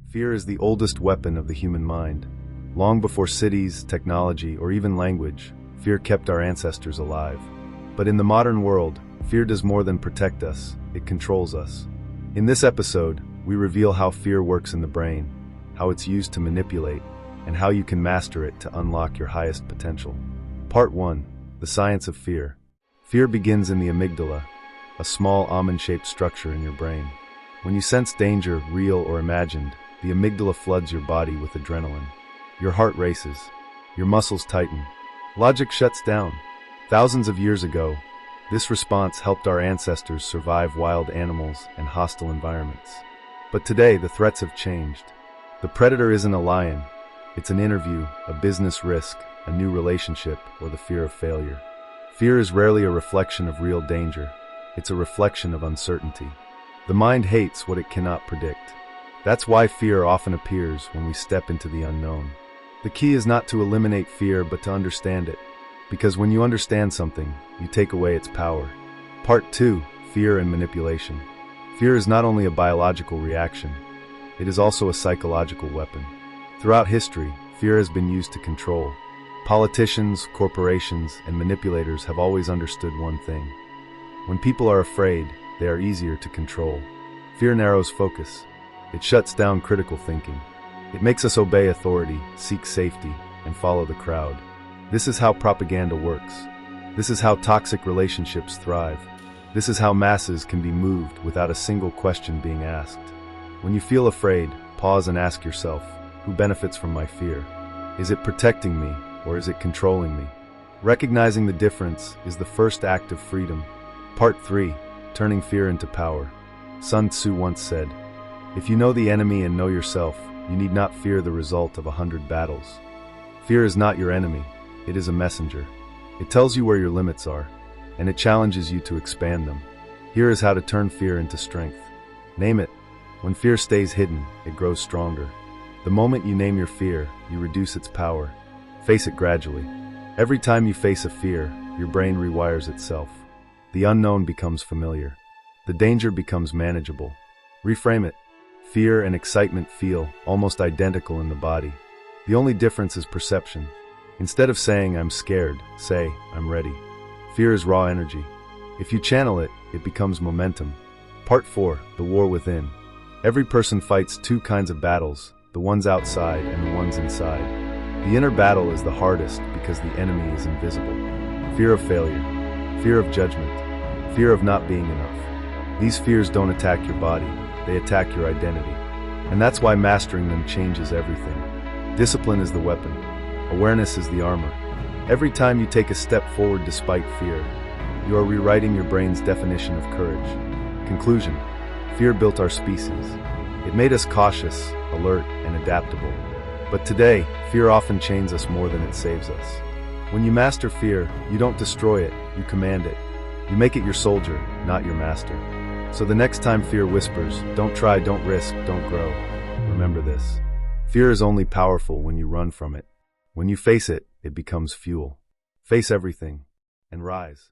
Fear is the oldest weapon of the human mind. Long before cities, technology, or even language, fear kept our ancestors alive. But in the modern world, fear does more than protect us, it controls us. In this episode, we reveal how fear works in the brain, how it's used to manipulate, and how you can master it to unlock your highest potential. Part 1. The Science of Fear. Fear begins in the amygdala, a small almond-shaped structure in your brain. When you sense danger, real or imagined, the amygdala floods your body with adrenaline. Your heart races. Your muscles tighten. Logic shuts down. Thousands of years ago, this response helped our ancestors survive wild animals and hostile environments. But today, the threats have changed. The predator isn't a lion. It's an interview, a business risk, a new relationship, or the fear of failure. Fear is rarely a reflection of real danger. It's a reflection of uncertainty. The mind hates what it cannot predict. That's why fear often appears when we step into the unknown. The key is not to eliminate fear, but to understand it. Because when you understand something, you take away its power. Part 2. Fear and Manipulation. Fear is not only a biological reaction, it is also a psychological weapon. Throughout history, fear has been used to control. Politicians, corporations, and manipulators have always understood one thing. When people are afraid, they are easier to control. Fear narrows focus. It shuts down critical thinking. It makes us obey authority, seek safety, and follow the crowd. This is how propaganda works. This is how toxic relationships thrive. This is how masses can be moved without a single question being asked. When you feel afraid, pause and ask yourself, who benefits from my fear? Is it protecting me, or is it controlling me? Recognizing the difference is the first act of freedom. Part 3. Turning Fear into Power. Sun Tzu once said, "If you know the enemy and know yourself, you need not fear the result of 100 battles." Fear is not your enemy, it is a messenger. It tells you where your limits are, and it challenges you to expand them. Here is how to turn fear into strength. Name it. When fear stays hidden, it grows stronger. The moment you name your fear, you reduce its power. Face it gradually. Every time you face a fear, your brain rewires itself. The unknown becomes familiar. The danger becomes manageable. Reframe it. Fear and excitement feel almost identical in the body. The only difference is perception. Instead of saying, "I'm scared," say, "I'm ready." Fear is raw energy. If you channel it, it becomes momentum. Part 4. The War Within. Every person fights two kinds of battles, the ones outside and the ones inside. The inner battle is the hardest because the enemy is invisible. Fear of failure, fear of judgment, fear of not being enough. These fears don't attack your body, they attack your identity. And that's why mastering them changes everything. Discipline is the weapon. Awareness is the armor. Every time you take a step forward despite fear, you are rewriting your brain's definition of courage. Conclusion. Fear built our species. It made us cautious, alert, and adaptable. But today, fear often chains us more than it saves us. When you master fear, you don't destroy it, you command it. You make it your soldier, not your master. So the next time fear whispers, "Don't try, don't risk, don't grow," remember this. Fear is only powerful when you run from it. When you face it, it becomes fuel. Face everything and rise.